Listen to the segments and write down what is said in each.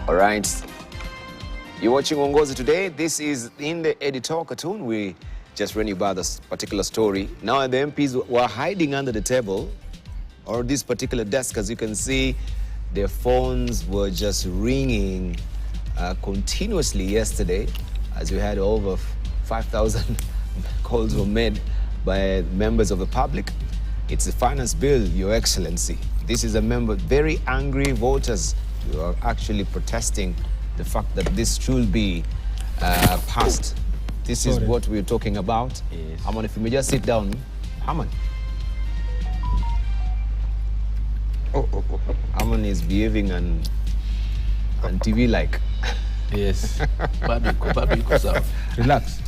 All right. You're watching Uongozi Today. This is in the editorial cartoon. We just ran you by this particular story. Now the MPs were hiding under the table or this particular desk. As you can see, their phones were just ringing continuously yesterday, as we had over 5,000 calls were made by members of the public. It's a finance bill, Your Excellency. This is a member, very angry voters who are actually protesting the fact that this should be passed. This is what we're talking about. Yes. Haman, if you may just sit down. Haman. Haman is behaving on TV-like. Yes. Relax.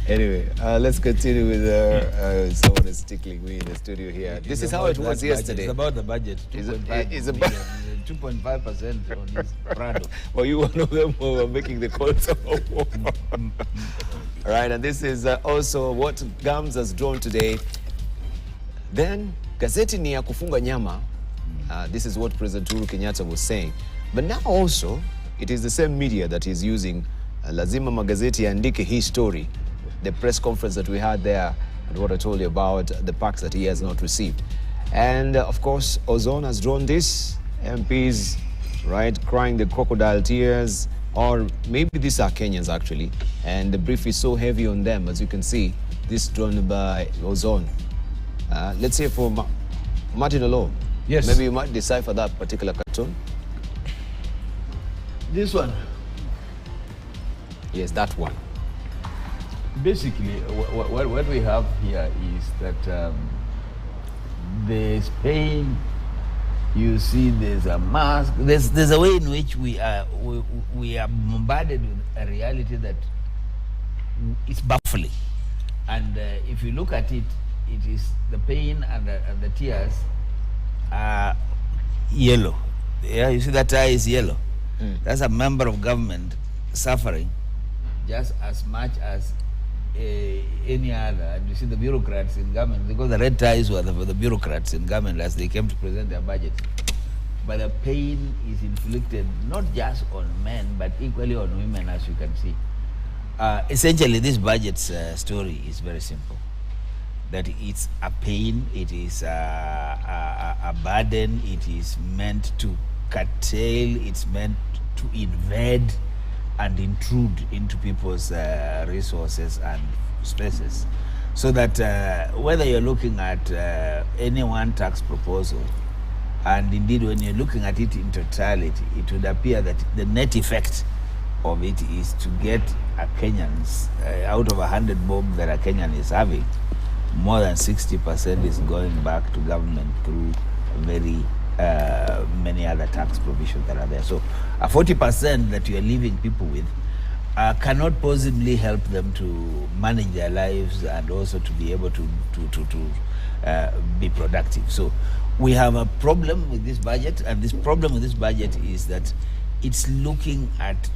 Anyway, let's continue with someone is tickling me in the studio here. This is how it was yesterday. It's about the budget. 2.5% on his Prado. Well, you one of them who are making the calls. All right, and this is also what Gams has drawn today. Then, gazeti ni ya kufunga nyama. This is what President Uhuru Kenyatta was saying. But now also, it is the same media that is using lazima magazeti yaandike hii story. The press conference that we had there and what I told you about the packs that he has not received. And of course, Ozone has drawn this. MPs, right, crying the crocodile tears, or maybe these are Kenyans actually. And the brief is so heavy on them, as you can see, this drawn by Ozone. Let's say for Martin Olo. Yes. Maybe you might decipher that particular cartoon. This one. Yes, that one. Basically, what we have here is that the Spain, you see there's a mask, there's a way in which we are bombarded with a reality that is baffling. And if you look at it, it is the pain and the tears are yellow. Yeah, you see that eye is yellow. That's a member of government suffering just as much as any other. And you see the bureaucrats in government, because the red ties were for the bureaucrats in government as they came to present their budget. But the pain is inflicted not just on men, but equally on women, as you can see. Essentially, this budget's story is very simple. That it's a pain, it is a burden, it is meant to curtail, it's meant to invade and intrude into people's resources and spaces. So that whether you're looking at any one tax proposal, and indeed when you're looking at it in totality, it would appear that the net effect of it is to get a Kenyans, out of 100 bob that a Kenyan is having, more than 60% is going back to government through very many other tax provisions that are there. So a 40% that you are leaving people with cannot possibly help them to manage their lives and also to be able to be productive. So we have a problem with this budget, and this problem with this budget is that it's looking at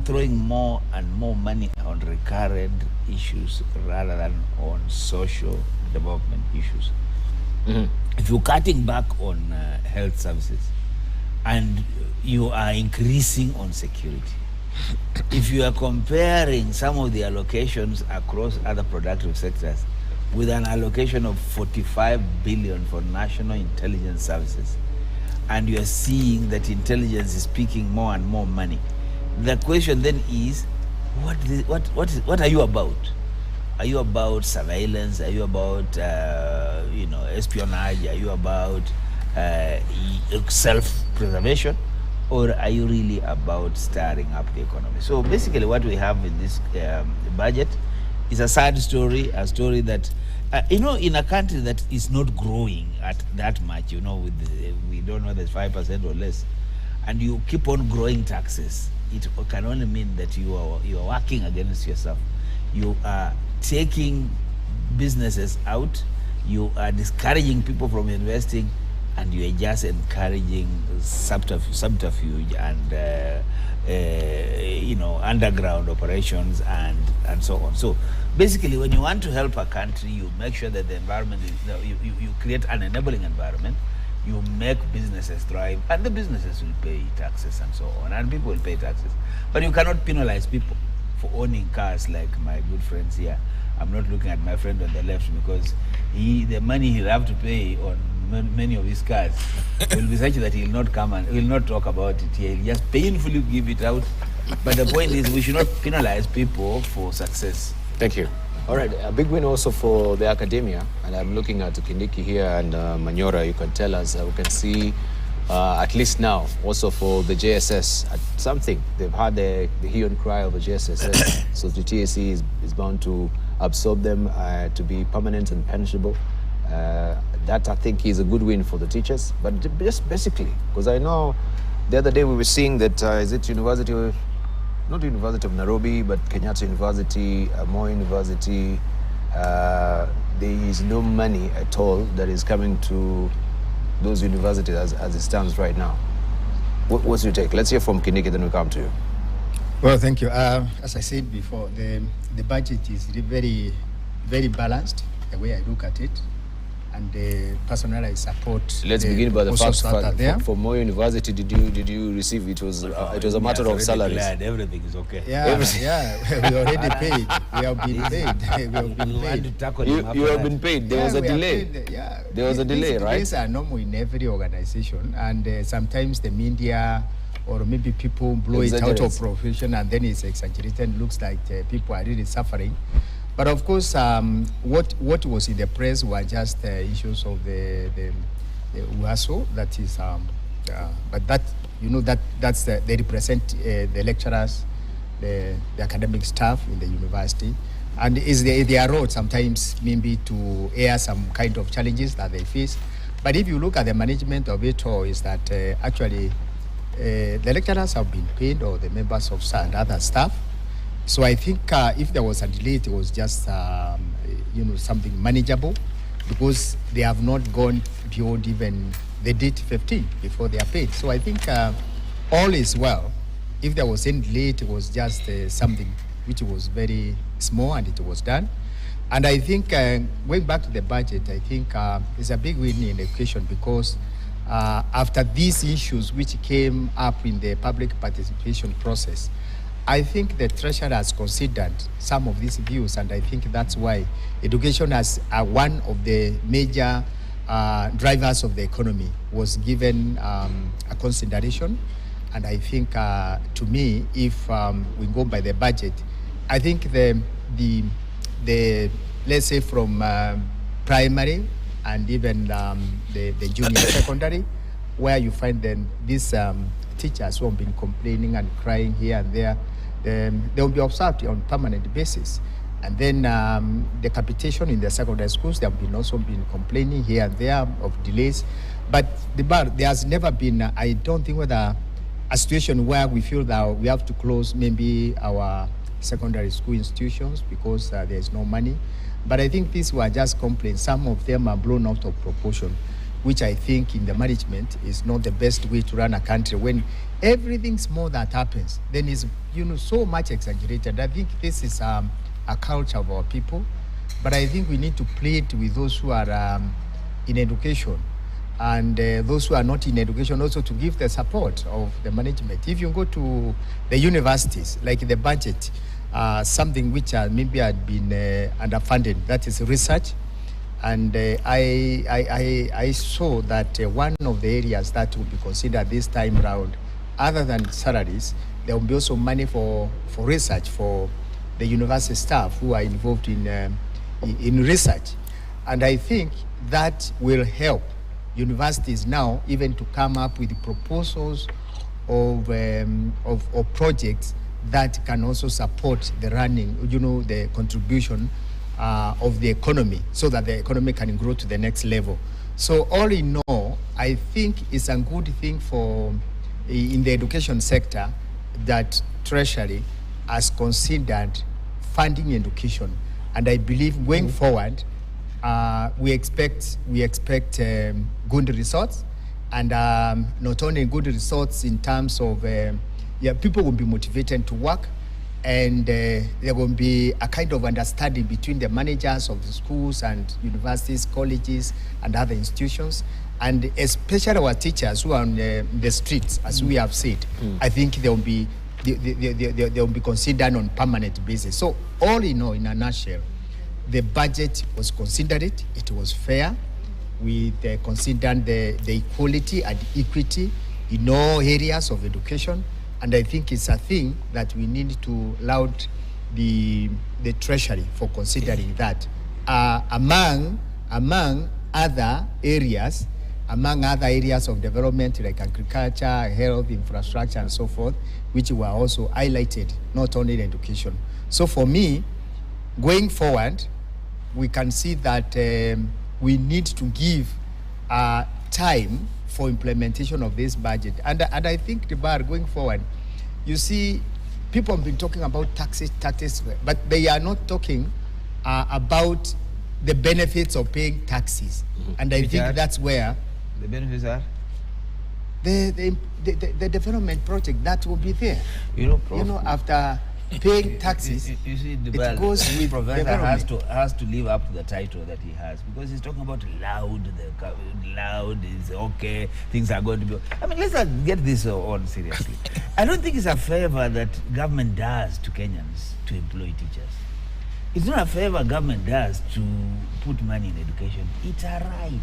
throwing more and more money on recurrent issues rather than on social development issues. If you're cutting back on health services and you are increasing on security, if you are comparing some of the allocations across other productive sectors with an allocation of 45 billion for national intelligence services, and you are seeing that intelligence is picking more and more money, the question then is, what are you about? Are you about surveillance? Are you about espionage? Are you about self-preservation? Or are you really about stirring up the economy? So basically what we have in this budget is a sad story, a story that, in a country that is not growing at that much, we don't know, there's 5% or less, and you keep on growing taxes, it can only mean that you are working against yourself. You are taking businesses out, you are discouraging people from investing, and you are just encouraging subterfuge and underground operations and so on. So basically, when you want to help a country, you make sure that the environment is, you create an enabling environment. you make businesses thrive, and the businesses will pay taxes and so on, and people will pay taxes. But you cannot penalize people for owning cars like my good friends here. I'm not looking at my friend on the left because the money he'll have to pay on many of his cars will be such that he'll not come and will not talk about it here. He'll just painfully give it out. But the point is, we should not penalize people for success. Thank you. All right, a big win also for the academia, and I'm looking at Kindiki here and Manyora. You can tell us, we can see at least now, also for the JSS, something. They've had the hue and cry of the JSS, so the TSC is bound to absorb them to be permanent and punishable. That I think is a good win for the teachers, but just basically, because I know the other day we were seeing that, is it not University of Nairobi, but Kenyatta University, Moi University, there is no money at all that is coming to those universities as it stands right now. What's your take? Let's hear from Kindiki, then we'll come to you. Well, thank you. As I said before, the budget is very, very balanced, the way I look at it. And personally, I support. Let's begin by the fact that for Moi University, did you receive it? Was a matter of salaries. Glad everything is okay. Yeah, yeah. We already paid. We have been paid. We have been paid. You have been paid. There was a delay. There was a delay, right? Delays are normal in every organization, and sometimes the media or maybe people blow it out of proportion, and then it's exaggerated. Looks like people are really suffering. But of course, what was in the press were just issues of the UASO. That is, but that they represent the lecturers, the academic staff in the university, and is their role sometimes maybe to air some kind of challenges that they face. But if you look at the management of it all, is that actually the lecturers have been paid, or the members of and other staff. So I think if there was a delay, it was just something manageable, because they have not gone beyond even the date 15 before they are paid. So I think all is well. If there was any delay, it was just something which was very small, and it was done. And I think going back to the budget, I think it's a big win in education, because after these issues which came up in the public participation process, I think the Treasurer has considered some of these views, and I think that's why education as one of the major drivers of the economy was given a consideration. And I think, to me, if we go by the budget, I think the let's say from primary and even the junior secondary, where you find then these teachers who have been complaining and crying here and there, they will be observed on permanent basis. And then the capitation in the secondary schools, there have been also been complaining here and there of delays. But there has never been, I don't think, whether a situation where we feel that we have to close maybe our secondary school institutions because there is no money. But I think these were just complaints. Some of them are blown out of proportion, which I think in the management is not the best way to run a country. When everything small that happens, then is so much exaggerated. I think this is a culture of our people, but I think we need to plead with those who are in education, and those who are not in education also to give the support of the management. If you go to the universities, like the budget, something which maybe had been underfunded, that is research. And I saw that one of the areas that would be considered this time around, other than salaries, there will be also money for research for the university staff who are involved in research. And I think that will help universities now even to come up with proposals of projects that can also support the running, the contribution of the economy, so that the economy can grow to the next level. So all in all, I think it's a good thing in the education sector that Treasury has considered funding education. And I believe going forward, we expect good results, and not only good results in terms of people will be motivated to work, and there will be a kind of understanding between the managers of the schools and universities, colleges, and other institutions. and especially our teachers who are on the streets, as we have said, I think they'll be considered on permanent basis. So all in all, in a nutshell, the budget was considerate, it was fair. We considered the equality and equity in all areas of education, and I think it's a thing that we need to laud the Treasury for considering that. Among other areas of development like agriculture, health, infrastructure, and so forth, which were also highlighted, not only in education. So for me, going forward, we can see that we need to give time for implementation of this budget. And I think the bar going forward, you see, people have been talking about taxes, but they are not talking about the benefits of paying taxes. And I think that's where the benefits are the development project that will be there. After paying taxes, you see, the it goes with professor has to live up to the title that he has, because he's talking about loud is okay, things are going to be. I mean, let's get this on seriously. I don't think it's a favor that government does to Kenyans to employ teachers. It's not a favor government does to put money in education. It's a right.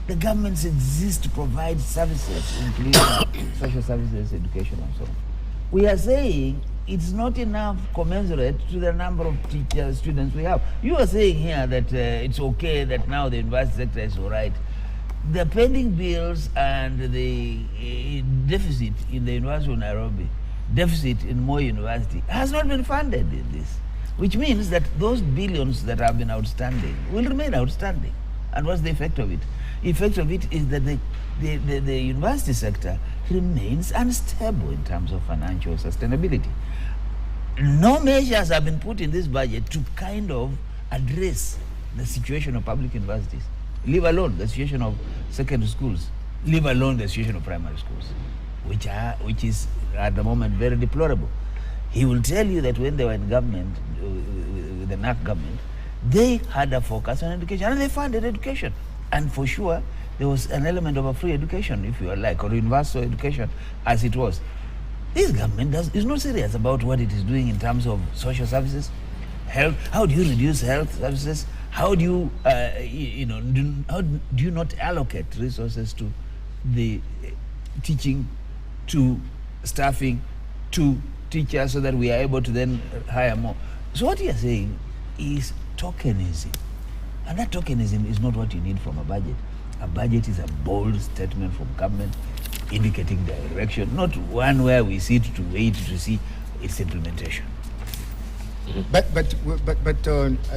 The governments exist to provide services, including social services, education, and so on. We are saying it's not enough commensurate to the number of teachers, students we have. You are saying here that it's okay that now the university sector is all right. The pending bills and the deficit in the University of Nairobi, deficit in Moi University, has not been funded in this, which means that those billions that have been outstanding will remain outstanding. And what's the effect of it? The effect of it is that the university sector remains unstable in terms of financial sustainability. No measures have been put in this budget to kind of address the situation of public universities, leave alone the situation of secondary schools, leave alone the situation of primary schools, which is at the moment very deplorable. He will tell you that when they were in government, with the NAC government, they had a focus on education and they funded education. And for sure, there was an element of a free education, if you like, or universal education, as it was. This government is not serious about what it is doing in terms of social services, health. How do you reduce health services? How do you, how do you not allocate resources to the teaching, to staffing, to teachers, so that we are able to then hire more? So what you are saying is tokenism. And that tokenism is not what you need from a budget. A budget is a bold statement from government indicating direction, not one where we sit to wait to see its implementation. But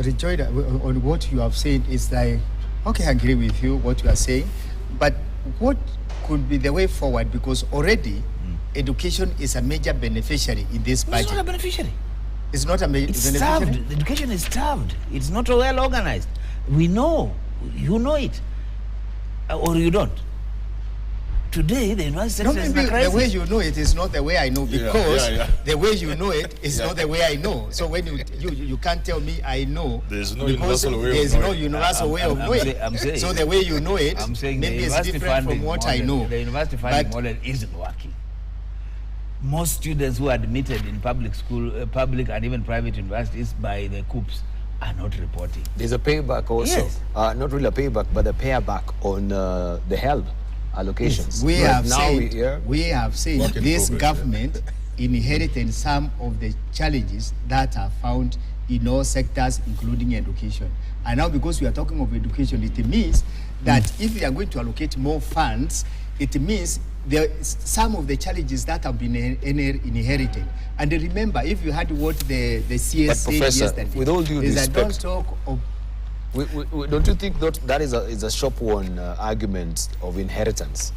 Rejoice, on what you have said is like, okay, I agree with you what you are saying, but what could be the way forward? Because already education is a major beneficiary in this budget. It's not a beneficiary. It's not a beneficiary. Starved. The education is starved. It's not well organized. We know, you know it, or you don't. Today, the university sector is in a crisis. The way you know it is not the way I know, because the way you know it is not the way I know. So when you can't tell me I know, there's no because universal way of knowing. I'm saying, so the way you know it, I'm saying maybe it's different from what I know. The university funding model isn't working. Most students who are admitted in public school, public and even private universities by the COOPs are not reporting. There's a payback also. Yes. Not really a payback, but a payback on the help allocations. Yes. We have said this government inherited some of the challenges that are found in all sectors, including education. And now, because we are talking of education, it means that if we are going to allocate more funds, it means some of the challenges that have been inherited. And remember, if you had what the CS said yesterday, with all due respect, don't talk of. Don't you think that is a shop-worn argument of inheritance?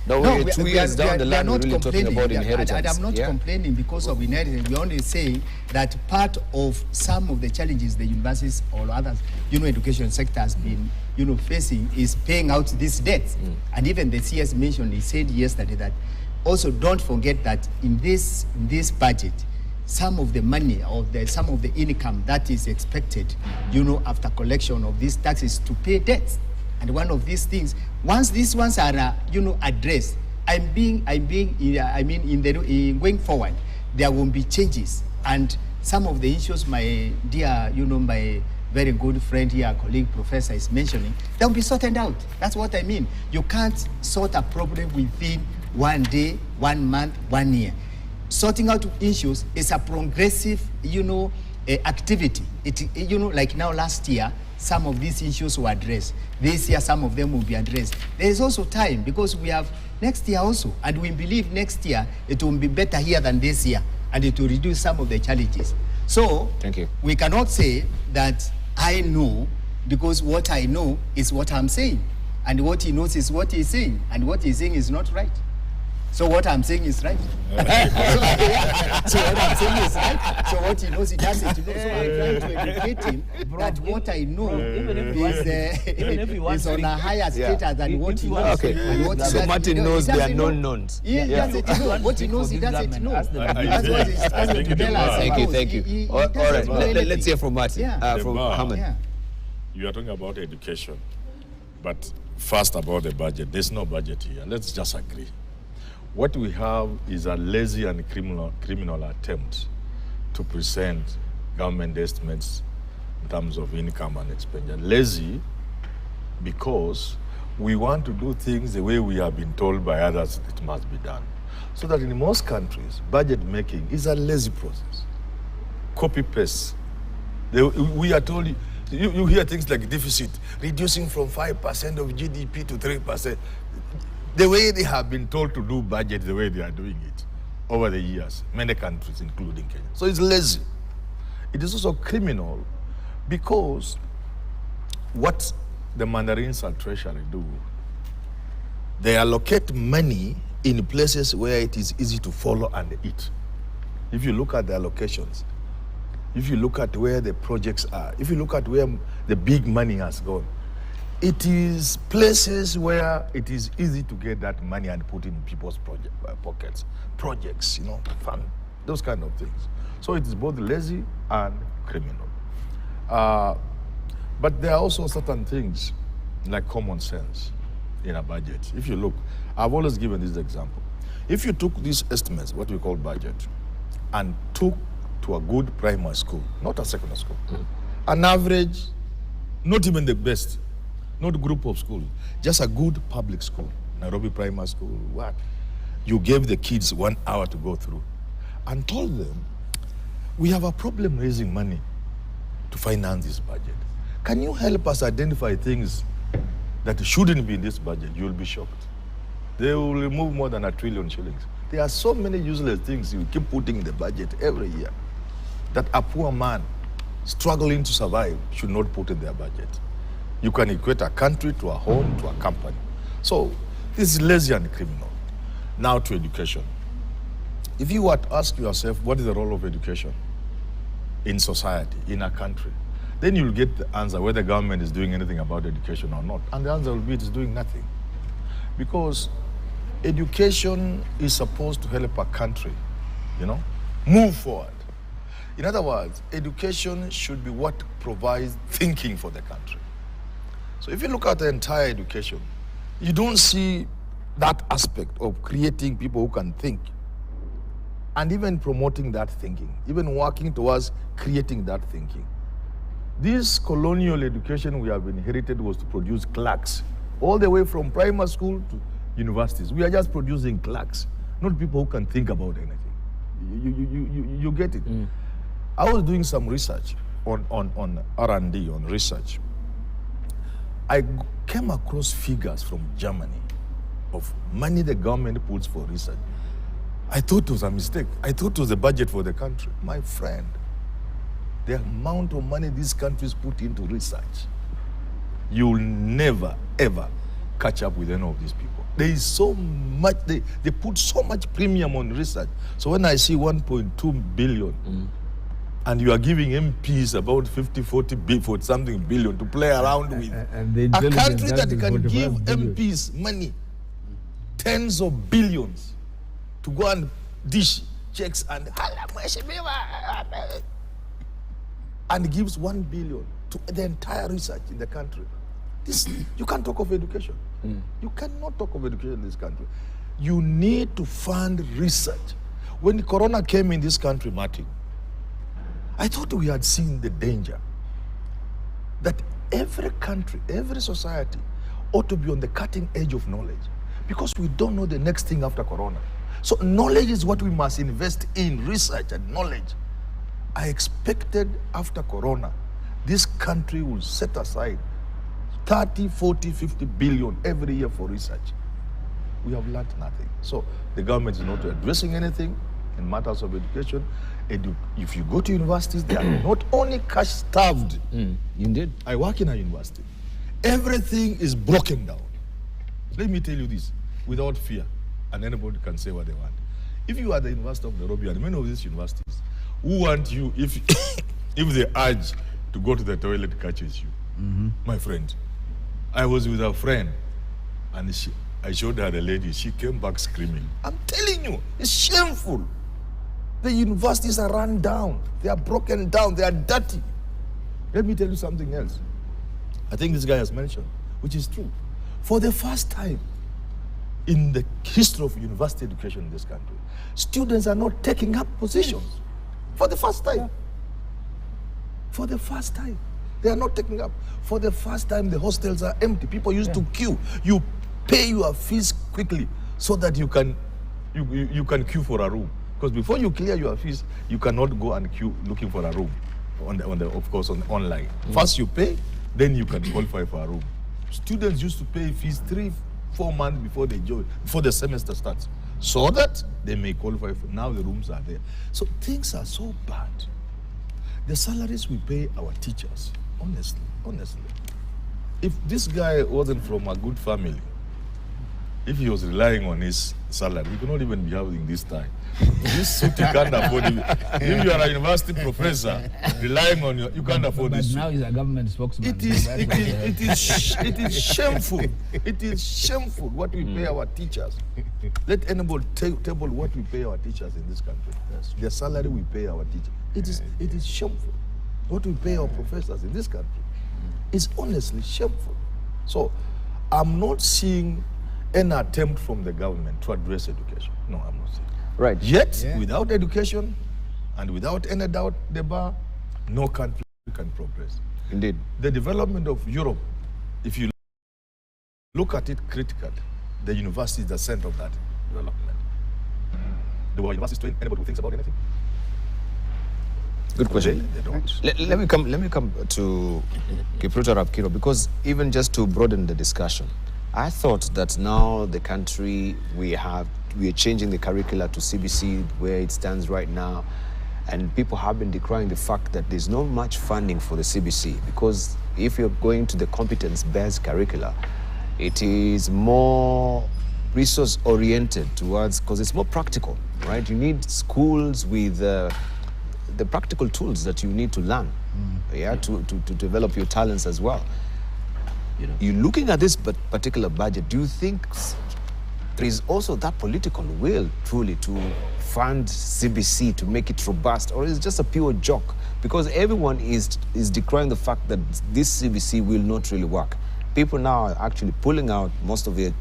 No, we 2 years down the line, we're really talking about inheritance. And I'm not complaining because of inheritance. We're only saying that part of some of the challenges the universities or others, education sector has been, facing is paying out these debts. And even the CS mentioned, he said yesterday that also don't forget that in this budget, some of the money or some of the income that is expected, after collection of these taxes to pay debts. And one of these things, once these ones are, addressed, going forward, there will be changes. And some of the issues my dear, my very good friend here, colleague, professor is mentioning, they'll be sorted out. That's what I mean. You can't sort a problem within 1 day, 1 month, 1 year. Sorting out issues is a progressive, activity. Like now last year, some of these issues were addressed. This year, some of them will be addressed. There is also time because we have next year also, and we believe next year it will be better here than this year, and it will reduce some of the challenges. So, thank you. We cannot say that I know, because what I know is what I'm saying, and what he knows is what he's saying, and what he's saying is not right. So what I'm saying is right. So what I'm saying is right. So what he knows, he doesn't know. So I'm trying to educate him that what I know is on a higher status than what he knows. Okay. And what So Martin knows the unknown knowns. He doesn't know. What he knows, he doesn't know. That's what he's trying to tell us. Thank you. All right, let's hear from Martin, from Hammond. Yeah. You are talking about education, but first about the budget. There's no budget here. Let's just agree. What we have is a lazy and criminal attempt to present government estimates in terms of income and expenditure. Lazy because we want to do things the way we have been told by others it must be done. So that in most countries, budget making is a lazy process. Copy-paste. We are told, you hear things like deficit, reducing from 5% of GDP to 3%. The way they have been told to do budget, the way they are doing it over the years, many countries, including Kenya. So it's lazy. It is also criminal because what the Mandarins at Treasury do, they allocate money in places where it is easy to follow and eat. If you look at the allocations, if you look at where the projects are, if you look at where the big money has gone, it is places where it is easy to get that money and put in people's pockets. Projects, fund, those kind of things. So it is both lazy and criminal. But there are also certain things like common sense in a budget. If you look, I've always given this example. If you took these estimates, what we call budget, and took to a good primary school, not a secondary school, an average, not even the best, not a group of schools, just a good public school, Nairobi primary school, what? You gave the kids 1 hour to go through and told them, we have a problem raising money to finance this budget. Can you help us identify things that shouldn't be in this budget? You'll be shocked. They will remove more than 1 trillion shillings. There are so many useless things you keep putting in the budget every year that a poor man struggling to survive should not put in their budget. You can equate a country to a home, to a company. So this is lazy and criminal. Now to education. If you were to ask yourself, what is the role of education in society, in a country? Then you'll get the answer whether government is doing anything about education or not. And the answer will be it's doing nothing. Because education is supposed to help a country, move forward. In other words, education should be what provides thinking for the country. So if you look at the entire education, you don't see that aspect of creating people who can think and even promoting that thinking, even working towards creating that thinking. This colonial education we have inherited was to produce clerks, all the way from primary school to universities. We are just producing clerks, not people who can think about anything. You get it? I was doing some research on R&D, on research. I came across figures from Germany of money the government puts for research. I thought it was a mistake. I thought it was a budget for the country. My friend, the amount of money these countries put into research, you'll never, ever catch up with any of these people. There is so much, they put so much premium on research. So when I see 1.2 billion, and you are giving MPs about 50, 40 billion to play around with. A country that can give MPs money, tens of billions, to go and dish checks and gives 1 billion to the entire research in the country. You can't talk of education. You cannot talk of education in this country. You need to fund research. When the corona came in this country, Martin, I thought we had seen the danger that every country, every society ought to be on the cutting edge of knowledge, because we don't know the next thing after corona. So knowledge is what we must invest in, research and knowledge. I expected after corona, this country will set aside 30, 40, 50 billion every year for research. We have learned nothing. So the government is not addressing anything in matters of education. If you go to universities, they are not only cash-starved. Indeed. I work in a university. Everything is broken down. Let me tell you this, without fear, and anybody can say what they want. If you are the University of Nairobi and many of these universities, who want you, if they urge to go to the toilet catches you, my friend. I was with a friend, and I showed her the lady. She came back screaming. I'm telling you, it's shameful. The universities are run down. They are broken down. They are dirty. Let me tell you something else. I think this guy has mentioned, which is true. For the first time in the history of university education in this country, students are not taking up positions. For the first time. For the first time. They are not taking up. For the first time, the hostels are empty. People used to queue. You pay your fees quickly so that you can queue for a room. Because before you clear your fees, you cannot go and queue looking for a room. Of course, online. First you pay, then you can qualify for a room. Students used to pay fees 3-4 months before they join, before the semester starts, so that they may qualify for. Now the rooms are there. So things are so bad. The salaries we pay our teachers, honestly, if this guy wasn't from a good family, if he was relying on his salary, we could not even be having this time. This suit you can't afford it. If you are a university professor relying on you can't afford this suit. But now he's a government spokesman. It is shameful. It is shameful what we pay our teachers. Let anybody table what we pay our teachers in this country. The salary we pay our teachers. It is shameful. What we pay our professors in this country is honestly shameful. So I'm not seeing an attempt from the government to address education. No, I'm not seeing. Right. Yet, without education and without any doubt, no country can progress. Indeed. The development of Europe, if you look at it critically, the university is the center of that development. The world university is anybody who thinks about anything. Good question. They don't. Let me come to Kipruto Rapkiro, because even just to broaden the discussion, I thought that now the country, we are changing the curricula to CBC where it stands right now, and people have been decrying the fact that there's not much funding for the CBC, because if you're going to the competence-based curricula, it is more resource-oriented towards, because it's more practical, right? You need schools with the practical tools that you need to learn, to develop your talents as well. You're looking at this particular budget, do you think there is also that political will truly to fund CBC to make it robust, or is it just a pure joke? Because everyone is decrying the fact that this CBC will not really work. People now are actually pulling out most of the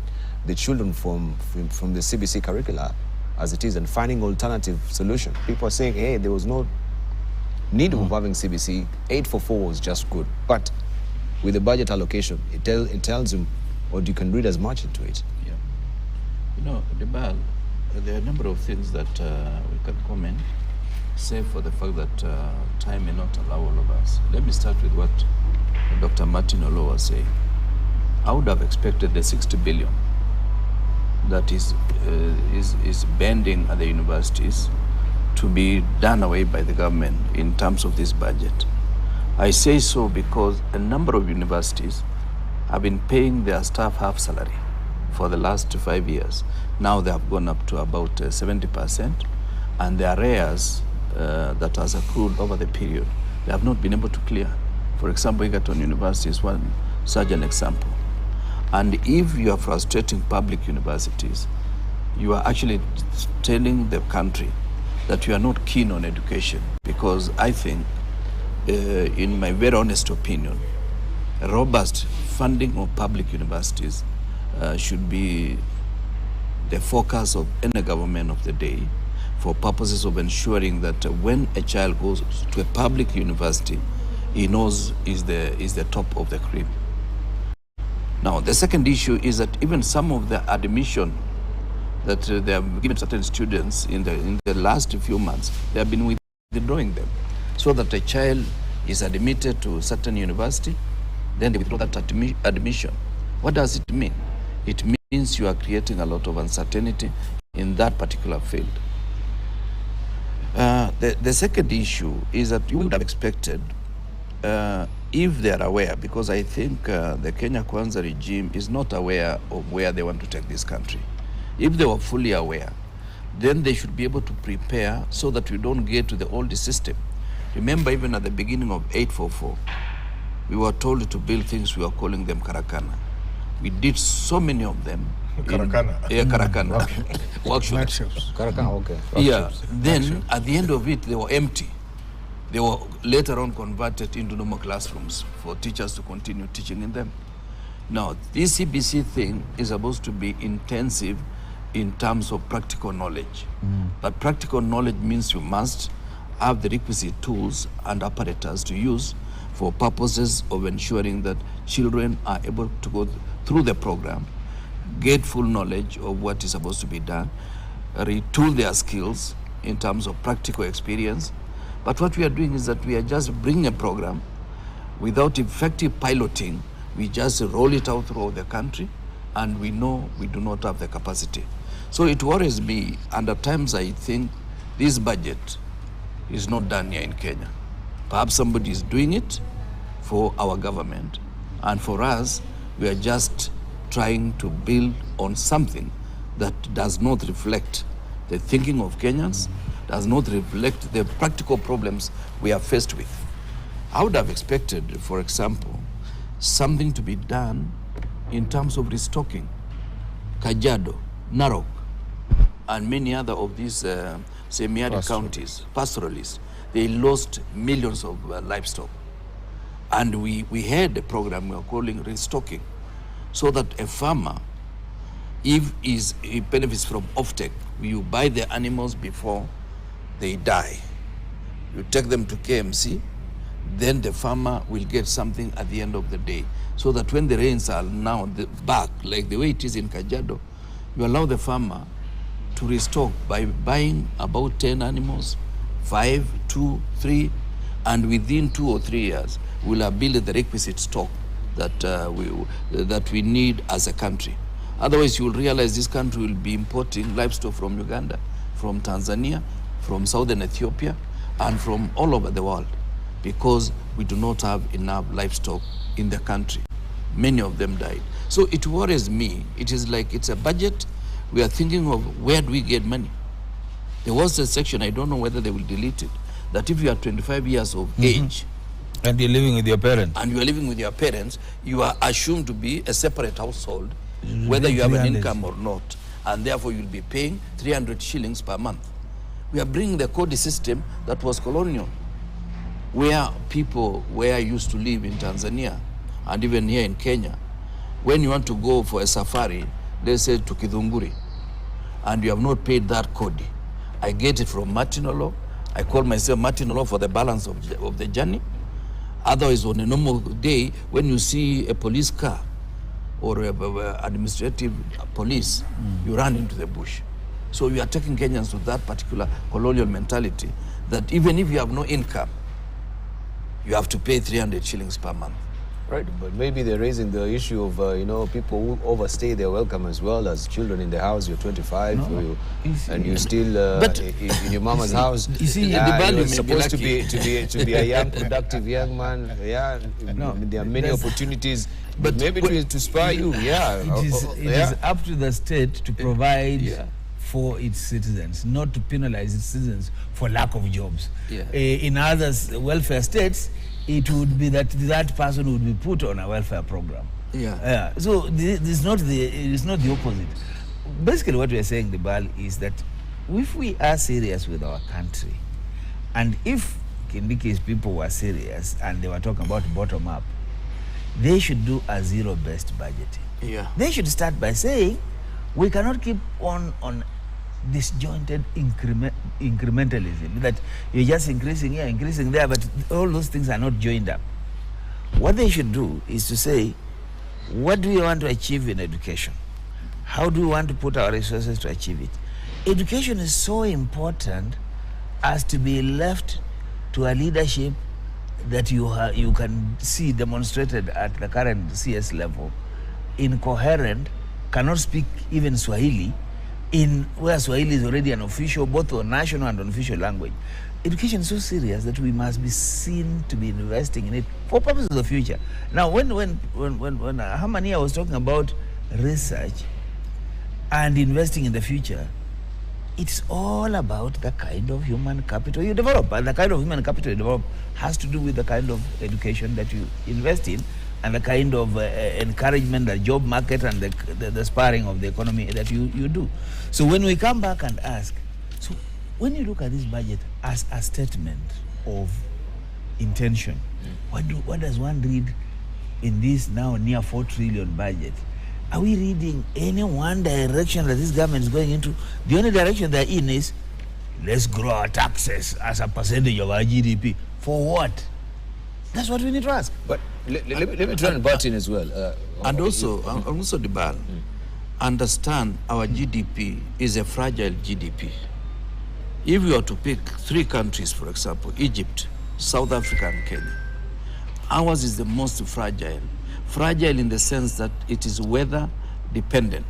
children from the CBC curricula as it is and finding alternative solution. People are saying, hey, there was no need of having CBC. 844 was just good. But with the budget allocation, it tells you, or you can read as much into it. Yeah. Debal, there are a number of things that we can comment, save for the fact that time may not allow all of us. Let me start with what Dr. Martin Olo was saying. I would have expected the 60 billion that is bending at the universities to be done away by the government in terms of this budget. I say so because a number of universities have been paying their staff half salary for the last 5 years. Now they have gone up to about 70%, and the arrears that has accrued over the period, they have not been able to clear. For example, Egerton University is one such an example. And if you are frustrating public universities, you are actually telling the country that you are not keen on education, because I think, in my very honest opinion, robust funding of public universities should be the focus of any government of the day, for purposes of ensuring that when a child goes to a public university, he knows is the top of the cream. Now, the second issue is that even some of the admission that they have given certain students in the last few months, they have been withdrawing them, so that a child is admitted to a certain university, then they withdraw that admission. What does it mean? It means you are creating a lot of uncertainty in that particular field. The second issue is that you would have expected, if they are aware, because I think the Kenya Kwanza regime is not aware of where they want to take this country. If they were fully aware, then they should be able to prepare so that we don't get to the old system. Remember, even at the beginning of 844, we were told to build things, we were calling them Karakana. We did so many of them. Karakana. Karakana. Workshops. Karakana, okay. Yeah. Then at the end of it, they were empty. They were later on converted into normal classrooms for teachers to continue teaching in them. Now, this CBC thing is supposed to be intensive in terms of practical knowledge. But practical knowledge means you must have the requisite tools and apparatus to use for purposes of ensuring that children are able to go through the program, get full knowledge of what is supposed to be done, retool their skills in terms of practical experience. But what we are doing is that we are just bringing a program without effective piloting. We just roll it out throughout the country, and we know we do not have the capacity. So it worries me, and at times I think this budget is not done here in Kenya. Perhaps somebody is doing it for our government, and for us, we are just trying to build on something that does not reflect the thinking of Kenyans, does not reflect the practical problems we are faced with. I would have expected, for example, something to be done in terms of restocking. Kajiado, Narok, and many other of these semi-arid counties, pastoralists, they lost millions of livestock. And we had a program we are calling restocking, so that a farmer, if he benefits from offtake, you buy the animals before they die. You take them to KMC, then the farmer will get something at the end of the day. So that when the rains are now back, like the way it is in Kajiado, you allow the farmer to restock by buying about 10 animals, 5, 2, 3, and within 2 or 3 years, we'll have built the requisite stock that we need as a country. Otherwise, you will realize this country will be importing livestock from Uganda, from Tanzania, from southern Ethiopia, and from all over the world, because we do not have enough livestock in the country. Many of them died. So it worries me. It is like it's a budget. We are thinking of where do we get money. There was a section, I don't know whether they will delete it, that if you are 25 years of age, and you're living with your parents, and you are living with your parents, you are assumed to be a separate household, whether you have an income or not, and therefore you'll be paying 300 shillings per month. We are bringing the code system that was colonial, where people used to live in Tanzania and even here in Kenya. When you want to go for a safari, they say to Kidhunguri, and you have not paid that code. I get it from Martinolo. I call myself Martinolo for the balance of the journey. Otherwise, on a normal day, when you see a police car or administrative police, you run into the bush. So we are taking Kenyans to that particular colonial mentality that even if you have no income, you have to pay 300 shillings per month. Right, but maybe they're raising the issue of, people who overstay their welcome as well as children in the house. You're 25, and you're still in your mama's house. You see, you're supposed to be a young, productive young man. Yeah, there are many opportunities, but maybe to spur you. Yeah, it is up to the state to provide for its citizens, not to penalize its citizens for lack of jobs. In other welfare states, it would be that person would be put on a welfare program. So it is not the opposite. Basically, what we are saying, Dibal, is that if we are serious with our country, and if Kindiki's people were serious and they were talking about bottom up, they should do a zero-based budgeting. Yeah. They should start by saying, we cannot keep on disjointed incrementalism, that you're just increasing here, increasing there, but all those things are not joined up. What they should do is to say, what do we want to achieve in education? How do we want to put our resources to achieve it? Education is so important as to be left to a leadership that you can see demonstrated at the current CS level, incoherent, cannot speak even Swahili, in where Swahili is already an official, both a national and unofficial language. Education is so serious that we must be seen to be investing in it for purposes of the future. Now, when Hamania was talking about research and investing in the future, it's all about the kind of human capital you develop. And the kind of human capital you develop has to do with the kind of education that you invest in and the kind of encouragement, the job market and the sparring of the economy that you do. So when we come back and ask, so when you look at this budget as a statement of intention, what does one read in this now near 4 trillion budget? Are we reading any one direction that this government is going into? The only direction they're in is, let's grow our taxes as a percentage of our GDP. For what? That's what we need to ask. But let me try and butt in as well. And also Dibal, understand our GDP is a fragile GDP. If we are to pick 3 countries, for example, Egypt, South Africa, and Kenya, ours is the most fragile. Fragile in the sense that it is weather dependent,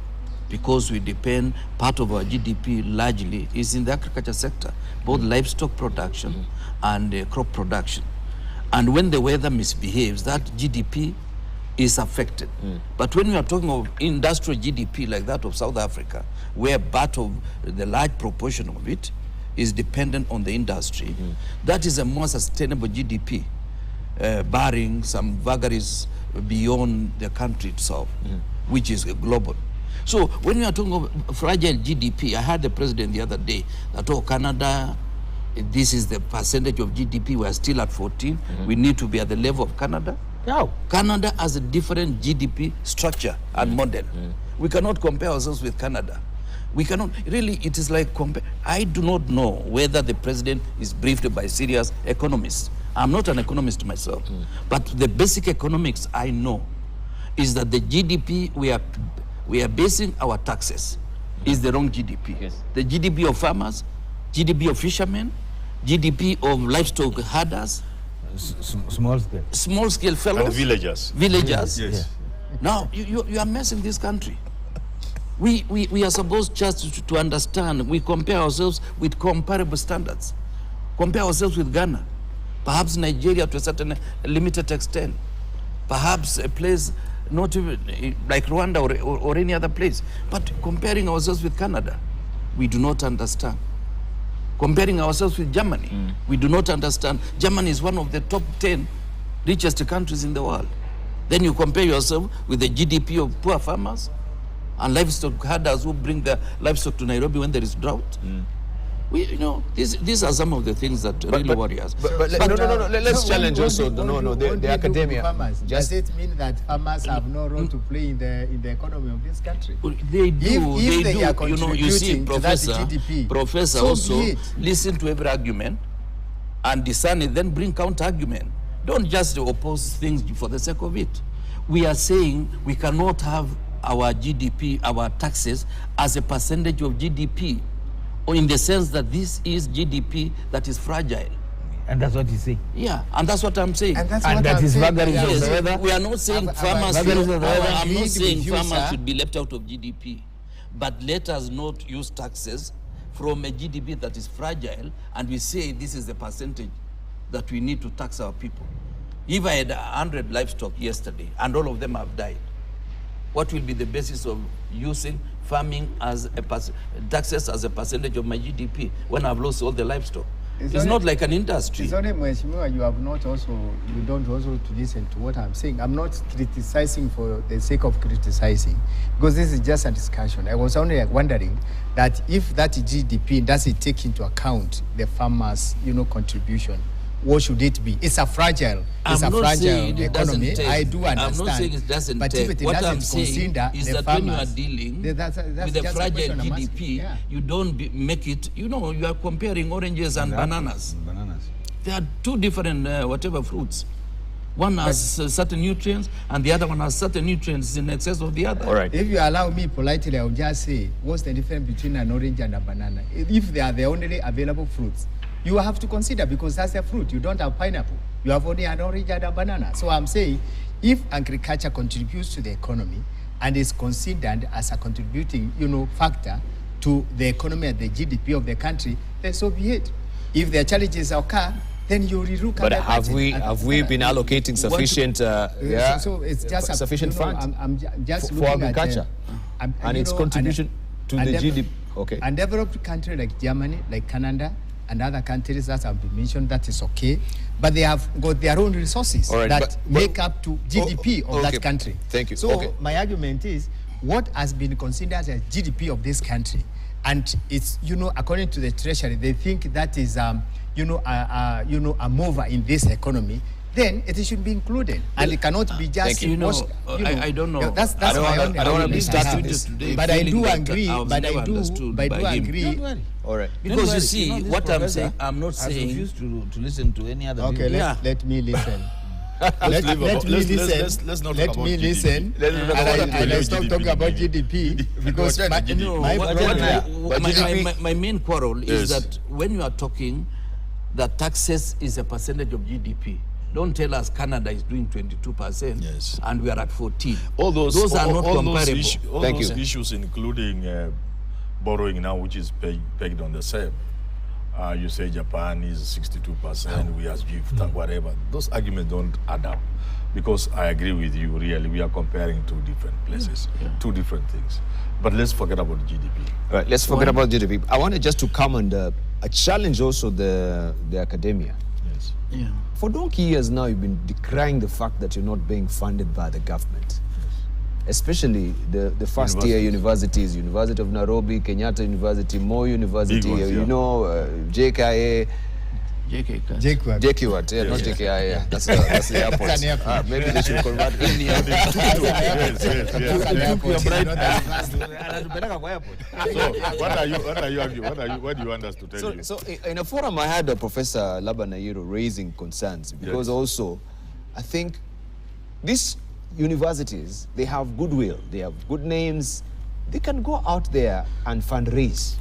because we depend, part of our GDP largely is in the agriculture sector, both livestock production and crop production. And when the weather misbehaves, that GDP is affected. But when we are talking of industrial GDP like that of South Africa, where part of the large proportion of it is dependent on the industry, that is a more sustainable GDP, barring some vagaries beyond the country itself, which is global. So when we are talking of fragile GDP, I heard the president the other day that, oh, Canada, this is the percentage of GDP, we are still at 14, we need to be at the level of Canada. No. Canada has a different GDP structure and model. We cannot compare ourselves with Canada. We cannot, really, it is like, I do not know whether the president is briefed by serious economists. I'm not an economist myself, but the basic economics I know is that the GDP we are basing our taxes is the wrong GDP. Yes. The GDP of farmers, GDP of fishermen, GDP of livestock herders, small scale fellows, and villagers. Yes. Yeah. Now you are messing this country. We are supposed just to understand. We compare ourselves with comparable standards. Compare ourselves with Ghana. Perhaps Nigeria to a certain limited extent. Perhaps a place not even like Rwanda or any other place. But comparing ourselves with Canada, we do not understand. Comparing ourselves with Germany, we do not understand. Germany is one of the top 10 richest countries in the world. Then you compare yourself with the GDP of poor farmers and livestock herders who bring the livestock to Nairobi when there is drought. These are some of the things that really worry us. Let's challenge also the academia. Does it mean that farmers have no role to play in the economy of this country? They do. If they are do. You see, Professor, to that GDP, Professor, so also listen to every argument and discern it, then bring counter argument. Don't just oppose things for the sake of it. We are saying we cannot have our GDP, our taxes, as a percentage of GDP, or in the sense that this is GDP that is fragile. And that's what you say. Yeah, and that's what I'm saying. And that is vagaries of the weather. We are not saying farmers. I'm not saying farmers should be left out of GDP, but let us not use taxes from a GDP that is fragile, and we say this is the percentage that we need to tax our people. If I had 100 livestock yesterday and all of them have died, what will be the basis of using farming as taxes as a percentage of my GDP when I've lost all the livestock? It's not like an industry. It's only Mheshimiwa, you don't also to listen to what I'm saying. I'm not criticizing for the sake of criticizing, because this is just a discussion. I was only wondering that if that GDP doesn't take into account the farmers, contribution what should it be? It's a fragile economy. I do understand. I'm not saying it doesn't but take. if it What doesn't I'm saying consider is the that farmers, when you are dealing that's with a just fragile question I'm asking. GDP, Yeah. you don't make it, you know, you are comparing oranges and bananas. They are two different whatever fruits. One has certain nutrients and the other one has certain nutrients in excess of the other. All right. If you allow me politely, I will just say, what's the difference between an orange and a banana? If they are the only available fruits, you have to consider, because that's a fruit. You don't have pineapple. You have only an orange and a banana. So I'm saying, if agriculture contributes to the economy and is considered as a contributing, factor to the economy and the GDP of the country, then so be it. If there are challenges occur, then you relook But at have we been allocating sufficient so it's just sufficient funds I'm just for looking agriculture at, and its contribution to the GDP? Okay. And developed country like Germany, like Canada, and other countries that have been mentioned, that is okay, but they have got their own resources that make up to GDP of that country. Thank you. So my argument is, what has been considered as GDP of this country, and it's according to the Treasury, they think that is a mover in this economy, then it should be included, and it cannot be just. I don't know. That's I don't want to be starting this, today, but I do agree. But I do agree. Don't worry. All right. Because you see, what I'm saying, I'm not I saying. refuse to listen to any other Okay, view. let me listen. Let's Let me not let talk me about listen. GDP. And I stop talking about GDP because my main quarrel is Yes. that when you are talking that taxes is a percentage of GDP, don't tell us Canada is doing 22% Yes. and we are at 14. Those are not comparable. All Thank those you. issues, including borrowing now, which is pegged on the same. You say Japan is 62%, we as whatever. Those arguments don't add up, because I agree with you. Really, we are comparing two different places, two different things. But let's forget about GDP. All right, let's forget about GDP. I wanted just to come and challenge also the academia. Yes. Yeah. For donkey years now, you've been decrying the fact that you're not being funded by the government. Especially the first tier universities, University of Nairobi, Kenyatta University, Moi University, Big ones, JKIA, JKK. JKUAT, not JKIA. That's the airport. That's an airport. Maybe they should convert in the So what do you want us to tell you? So in a forum, I had a Professor Labanayiro raising concerns because also, I think these universities, they have goodwill, they have good names, they can go out there and fundraise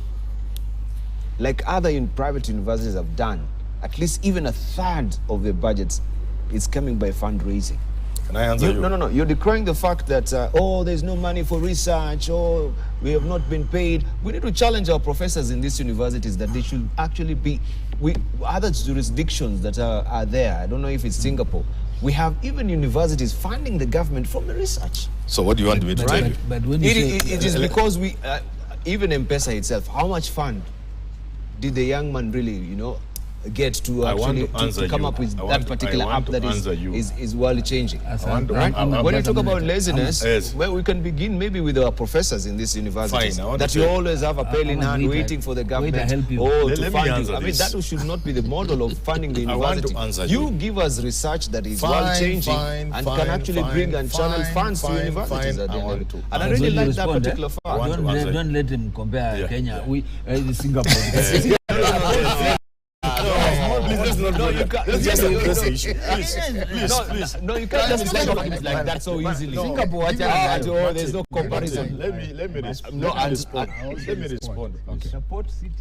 like other private universities have done. At least even a third of the budgets is coming by fundraising. Can I answer you? No. You're decrying the fact that, there's no money for research, we have not been paid. We need to challenge our professors in these universities that they should actually be, other jurisdictions that are there, I don't know if it's Singapore, we have even universities funding the government from the research. So what do you want me to tell you? But when you say, It is because we, even M-Pesa itself, how much fund did the young man really, get to actually to come up with that particular app that is world changing? When you talk about laziness, well, we can begin maybe with our professors in these universities. Fine, that you always have a pail in hand waiting for the government help you. to fund you. I mean, that should not be the model of funding the I want university. to answer You you. give us research that is world changing and can actually bring and channel funds to universities at the end of it. And I really like that particular fact. Don't let him compare Kenya with Singapore. Let's just address the issue. Please. No, you can't just say things like that so easily. Singapore, There's no comparison. Let me respond. Let me respond. Please.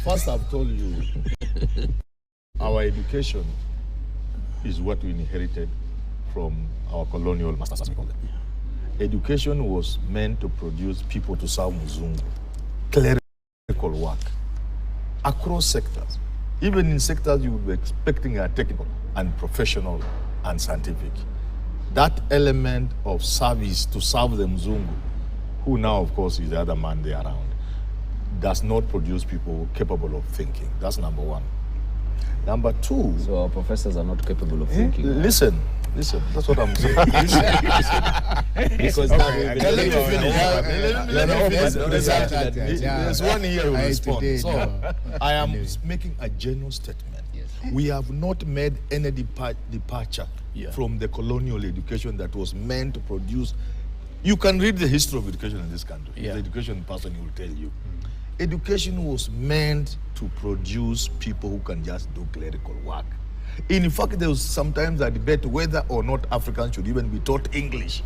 First, I've told you, our education is what we inherited from our colonial masters, as we call them. Education was meant to produce people to serve Muzungu, clerical work, across sectors. Even in sectors you would be expecting are technical and professional and scientific. That element of service to serve the Mzungu, who now of course is the other man there around, does not produce people capable of thinking. That's number one. Number two. So our professors are not capable of thinking. Listen, that's what I'm saying. Because there's one here who will respond. So I am making a general statement We have not made any departure from the colonial education that was meant to produce. You can read the history of education in this country. The education person will tell you. Education was meant to produce people who can just do clerical work. In fact, there was sometimes a debate whether or not Africans should even be taught English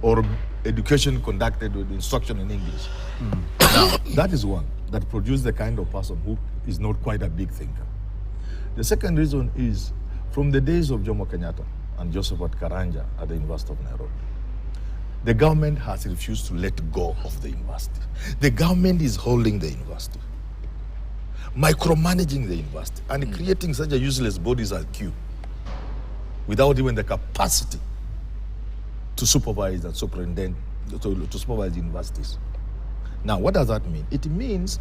or education conducted with instruction in English. Now, that is one that produced the kind of person who is not quite a big thinker. The second reason is from the days of Jomo Kenyatta and Josephat Karanja at the University of Nairobi, the government has refused to let go of the university. The government is holding the university, micromanaging the university, and creating such a useless bodies as Q without even the capacity to supervise and superintend, to supervise the universities. Now, what does that mean? It means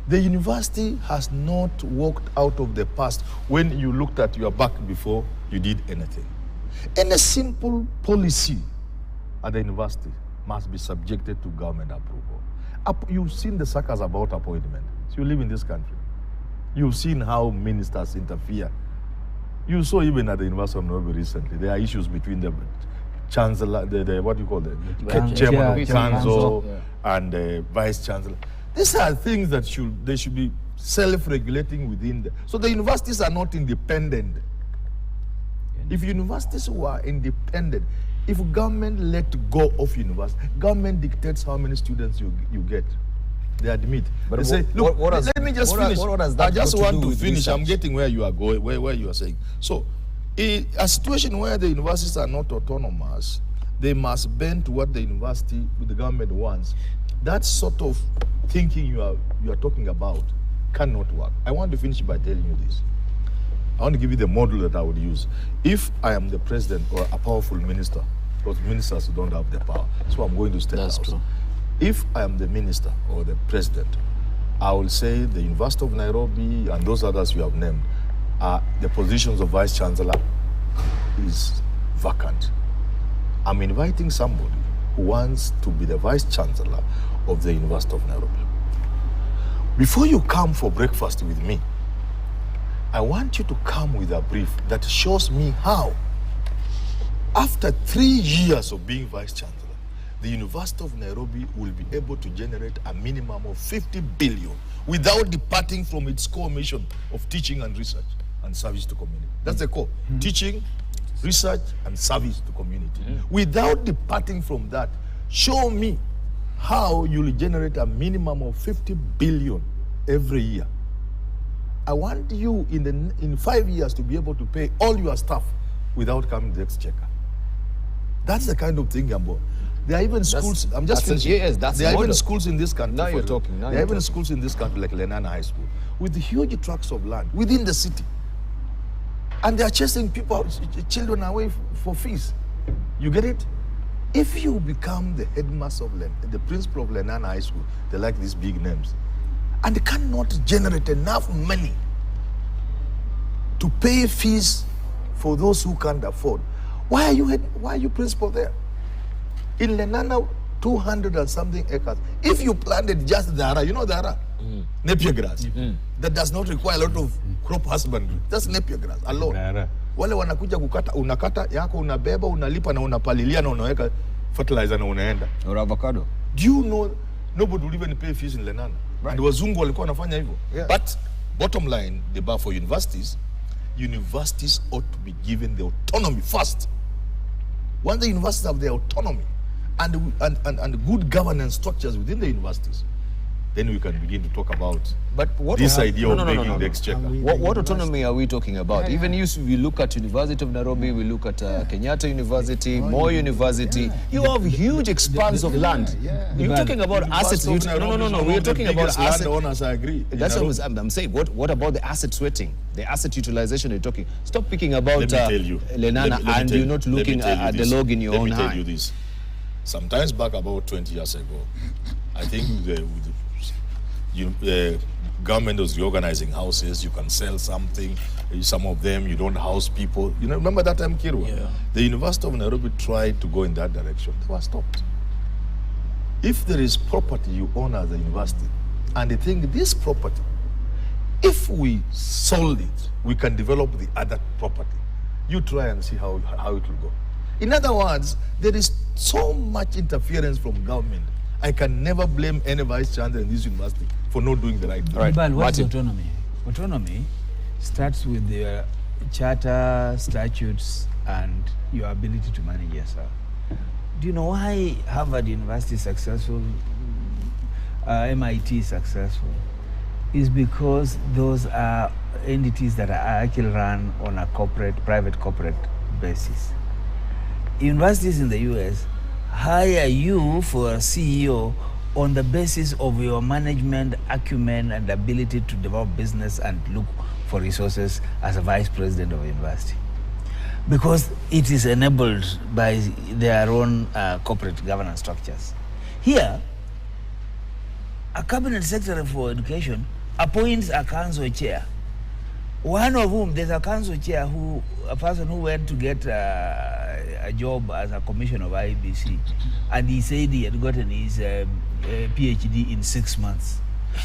the university has not walked out of the past when you looked at your back before you did anything. Any simple policy at the university must be subjected to government approval. You've seen the circus about appointment. So you live in this country. You've seen how ministers interfere. You saw even at the University of Nairobi recently, there are issues between the chancellor, what do you call it? Chairman of council and the vice chancellor. These are things that they should be self-regulating within the. So the universities are not independent. If universities were independent, if government let go of university, government dictates how many students you get. They admit. But they say, look, let me just finish. I just want to finish. Research? I'm getting where you are going, where you are saying. So, a situation where the universities are not autonomous, they must bend to what the government wants. That sort of thinking you are talking about cannot work. I want to finish by telling you this. I want to give you the model that I would use. If I am the president or a powerful minister, because ministers don't have the power, so I'm going to state That's house. true. If I am the minister or the president, I will say the University of Nairobi and those others you have named, the positions of vice chancellor is vacant. I'm inviting somebody who wants to be the vice chancellor of the University of Nairobi. Before you come for breakfast with me, I want you to come with a brief that shows me how, after 3 years of being vice chancellor, the University of Nairobi will be able to generate a minimum of 50 billion without departing from its core mission of teaching and research and service to community. That's the core. Teaching, research, and service to community. Without departing from that, show me how you'll generate a minimum of 50 billion every year. I want you in 5 years to be able to pay all your staff without coming to the exchequer. That's the kind of thing I'm about. There are even schools, I'm just finishing. Yes, that's there are even model. schools in this country. Now you're talking. There are even schools in this country like Lenana High School with huge tracts of land within the city. And they are chasing children away for fees. You get it? If you become the headmaster of the principal of Lenana High School, they like these big names, and they cannot generate enough money to pay fees for those who can't afford. Why are you principal there? In Lenana, 200 and something acres. If you planted just dara, you know dara? Napier grass. That does not require a lot of crop husbandry. Just napier grass alone. Wale wanakuja kukata, unakata yako, unabeba, unalipa na unapalilia na unaweka fertilizer na unaenda. Or avocado. Do you know nobody will even pay fees in Lenana? Right. And wazungu walikuwa wanafanya hivyo. Yeah. But bottom line, the bar for universities ought to be given the autonomy first. Once the universities have their autonomy and good governance structures within the universities, then we can begin to talk about this idea of making the exchequer. What autonomy are we talking about? Even we look at University of Nairobi, we look at Kenyatta University, Moi University. You have huge expanse of land. You're talking about assets. No. We're talking about asset owners. I agree. That's what I'm saying. What about the asset sweating, the asset utilization you're talking? Stop picking about Lenana and you're not looking at the log in your own hand. Let me tell you this. Sometimes back about 20 years ago, I think the government was reorganizing houses. You can sell something. Some of them, you don't house people. You know, remember that time, Kirwa? Yeah. The University of Nairobi tried to go in that direction. They were stopped. If there is property you own as a university, and they think this property If we solve it, we can develop the other property. You try and see how it will go. In other words, there is so much interference from government. I can never blame any vice chancellor in this university for not doing the right thing. Right. But what's Martin. autonomy? Autonomy starts with the charter, statutes, and your ability to manage yourself. Do you know why Harvard University is successful, MIT is successful? Is because those are entities that are actually run on a private corporate basis. Universities in the US hire you for a CEO on the basis of your management acumen and ability to develop business and look for resources as a vice president of a university. Because it is enabled by their own corporate governance structures. Here, a cabinet secretary for education appoints a council chair. One of whom, there's a council chair a person who went to get a job as a commissioner of IBC, and he said he had gotten his PhD in 6 months.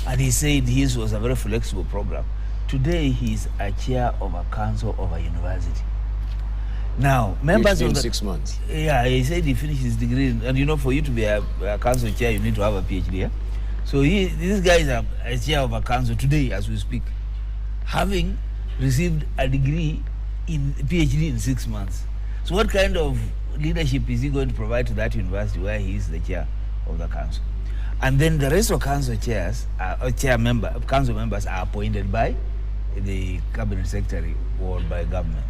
And he said his was a very flexible program. Today, he's a chair of a council of a university. Now, members of the... 6 months. Yeah, he said he finished his degree, and you know, for you to be a council chair, you need to have a PhD, yeah? So this guy is a chair of a council today, as we speak, having received a degree in PhD in 6 months. So what kind of leadership is he going to provide to that university where he is the chair of the council? And then the rest of council chairs, council members are appointed by the cabinet secretary or by government.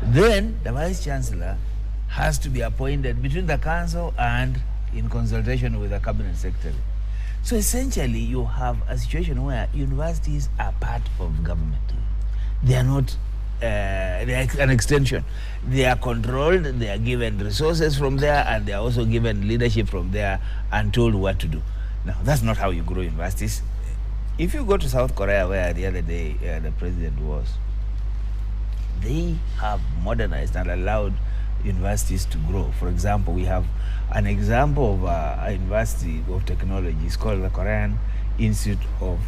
Then the vice chancellor has to be appointed between the council and in consultation with the cabinet secretary. So essentially, you have a situation where universities are part of government. They are not, they are an extension. They are controlled, they are given resources from there, and they are also given leadership from there and told what to do. Now, that's not how you grow universities. If you go to South Korea, where the other day the president was, they have modernized and allowed universities to grow. For example, we have an example of a university of technology. It's called the Korean Institute of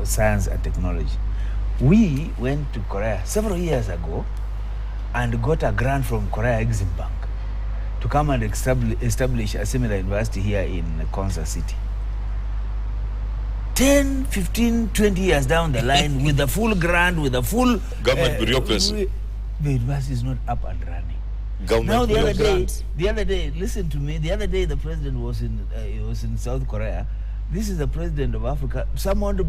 Science and Technology. We went to Korea several years ago and got a grant from Korea Exim Bank to come and establish a similar university here in Konza City. 10, 15, 20 years down the line, with the full grant, with the full Government bureaucracy. The university is not up and running. Government Now bureaucracy. the other day, listen to me. The other day, the president was in South Korea. This is the president of Africa, summoned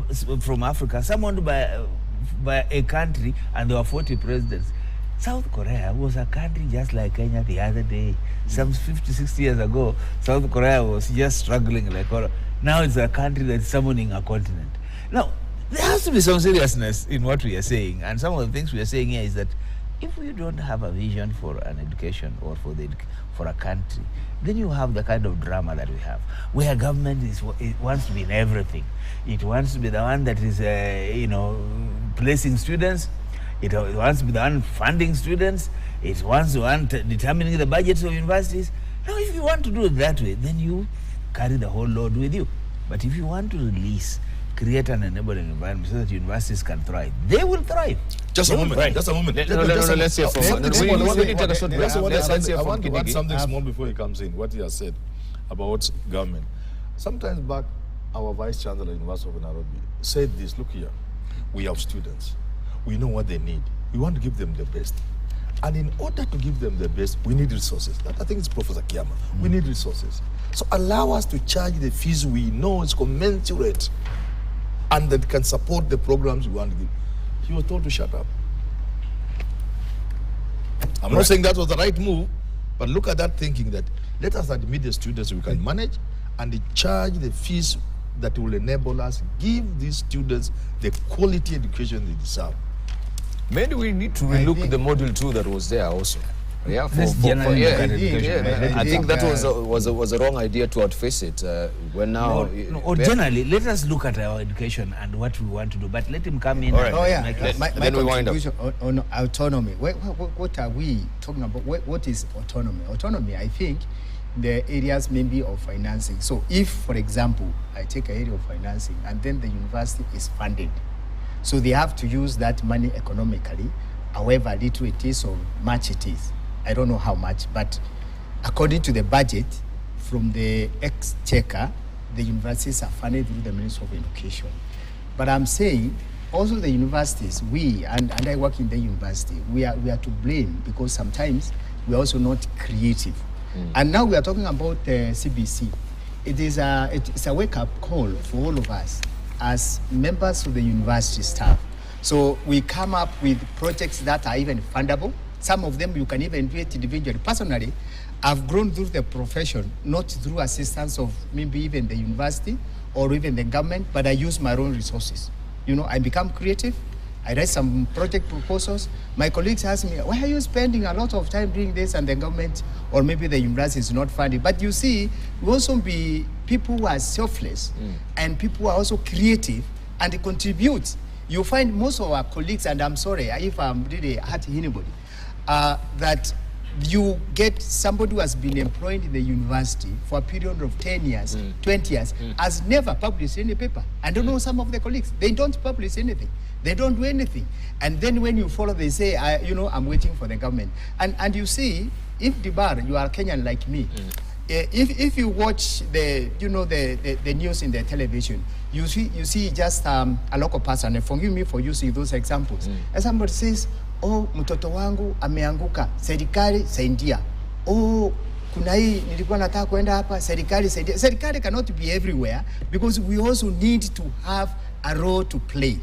from Africa, summoned by a country, and there were 40 presidents. South Korea was a country just like Kenya the other day. Some 50, 60 years ago, South Korea was just struggling like all. Now it's a country that's summoning a continent. Now, there has to be some seriousness in what we are saying. And some of the things we are saying here is that if we don't have a vision for an education or for a country, then you have the kind of drama that we have, where government it wants to be in everything. It wants to be the one that is, placing students. It wants to be the one funding students. It wants to be determining the budgets of universities. Now, if you want to do it that way, then you carry the whole load with you. But if you want to create an enabling environment so that universities can thrive, they will thrive. Just a moment. Right. Just a moment. Let's hear from him. We need to take a short break. Let's hear I from want to add Kinigi. something small before he comes in. What he has said about government. Sometimes back, our vice chancellor at University of Nairobi said this. Look here, we have students. We know what they need. We want to give them the best. And in order to give them the best, we need resources. That, I think it's Professor Kiama. We need resources. So allow us to charge the fees we know is commensurate and that can support the programs we want to give. He was told to shut up. I'm not saying that was the right move, but look at that thinking that let us admit the students we can manage and charge the fees that will enable us give these students the quality education they deserve. Maybe we need to relook the module 2 that was there also. Yeah, This general education, right? I think that was a wrong idea to outface it. When now, or generally, let us look at our education and what we want to do. But let him come in. All right. and Oh yeah, make us- my Then we wind up. contribution on autonomy. What are we talking about? What is autonomy? Autonomy, I think, the areas maybe of financing. So if, for example, I take an area of financing and then the university is funded, so they have to use that money economically, however little it is or much it is. I don't know how much, but according to the budget from the exchequer, the universities are funded through the Ministry of Education. But I'm saying also the universities, we, and I work in the university, we are to blame because sometimes we are also not creative. And now we are talking about CBC. It's a wake-up call for all of us as members of the university staff. So we come up with projects that are even fundable. Some of them you can even do it individually. Personally, I've grown through the profession, not through assistance of maybe even the university or even the government, but I use my own resources. You know, I become creative. I write some project proposals. My colleagues ask me, why are you spending a lot of time doing this and the government or maybe the university is not funding? But you see, we also be people who are selfless and people who are also creative and they contribute. You find most of our colleagues, and I'm sorry if I'm really hurting anybody, that you get somebody who has been employed in the university for a period of 10 years, 20 years, has never published any paper. I don't know some of the colleagues, they don't publish anything. They don't do anything. And then when you follow, they say, I'm waiting for the government. And you see, if Dibar, you are Kenyan like me, if you watch the news in the television, you see just a local person, and forgive me for using those examples. And somebody says, oh, mtoto wangu ameanguka, serikali saidia. Oh, kuna hii nilikuwa nataka kwenda hapa, serikali saidia. Serikali cannot be everywhere because we also need to have a role to play.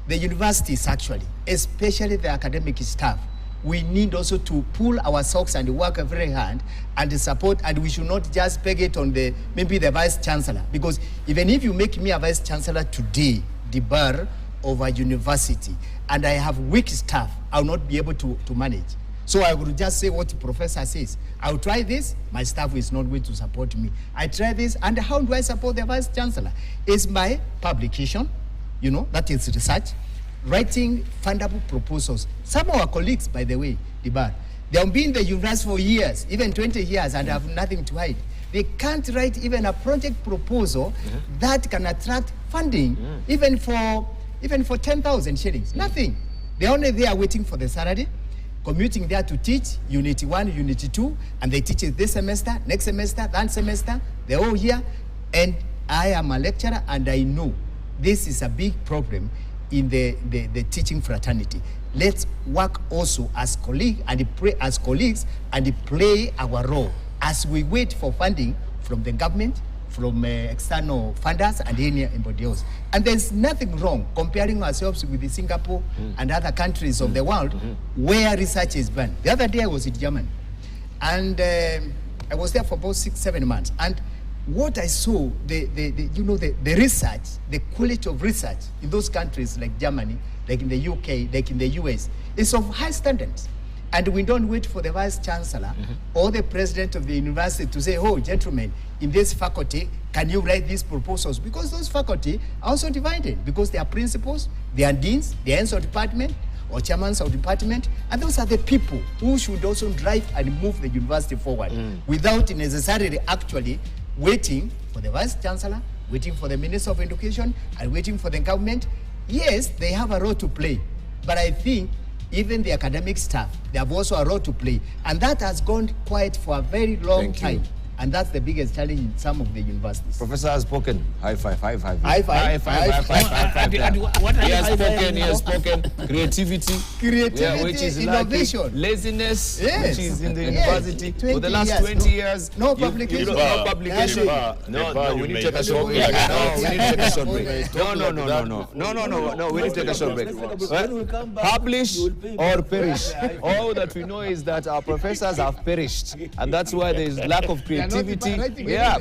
The universities actually, especially the academic staff, we need also to pull our socks and work very hard and support, and we should not just peg it on maybe the vice chancellor, because even if you make me a vice chancellor today, the bar of a university, and I have weak staff, I will not be able to manage. So I will just say what the professor says. I will try this, my staff is not going to support me. I try this, and how do I support the vice chancellor? It's my publication, that is research, writing fundable proposals. Some of our colleagues, by the way, Dibar, they have been in the university for years, even 20 years, and have nothing to hide. They can't write even a project proposal that can attract funding, even for 10,000 shillings. Nothing. They're only there waiting for the salary, commuting there to teach Unit 1, Unit 2, and they teach it this semester, next semester, that semester, the whole year. And I am a lecturer, and I know this is a big problem in the teaching fraternity. Let's work also as colleagues and play our role as we wait for funding from the government, from external funders and anybody else. And there's nothing wrong comparing ourselves with Singapore and other countries of the world where research is done. The other day I was in Germany, and I was there for about 6-7 months. And what I saw, the research, the quality of research in those countries like Germany, like in the UK, like in the US, is of high standards. And we don't wait for the vice chancellor or the president of the university to say, oh, gentlemen, in this faculty, can you write these proposals? Because those faculty are also divided, because they are principals, they are deans, they are heads of department or chairmen of department, and those are the people who should also drive and move the university forward without necessarily actually waiting for the vice chancellor, waiting for the minister of education, and waiting for the government. Yes, they have a role to play, but I think even the academic staff, they have also a role to play, and that has gone quiet for a very long time. And that's the biggest challenge in some of the universities. Professor has spoken. High five, high five. High five. High five. He has spoken. Creativity. Which is innovation. Lacking. Laziness, yes. Which is in the university for the last 20 years. No publication. No publication. No, we need to take a short break. No, we need to take a short break. No, we need to take a short break. Publish or perish. All that we know is that our professors have perished, and that's why there is lack of creativity.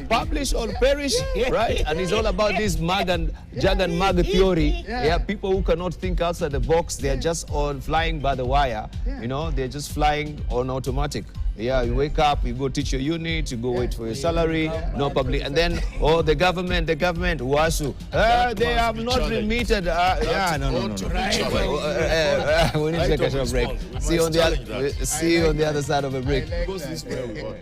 Publish or perish, right? And it's all about this jag and mag theory. People who cannot think outside the box, they're just on flying by the wire. They're just flying on automatic. You wake up, you go teach your unit, you go wait for your salary, no public, and then the government, WASU, they have not remitted. No. We need to take a short break. See you on the other side of a break. Goes this way.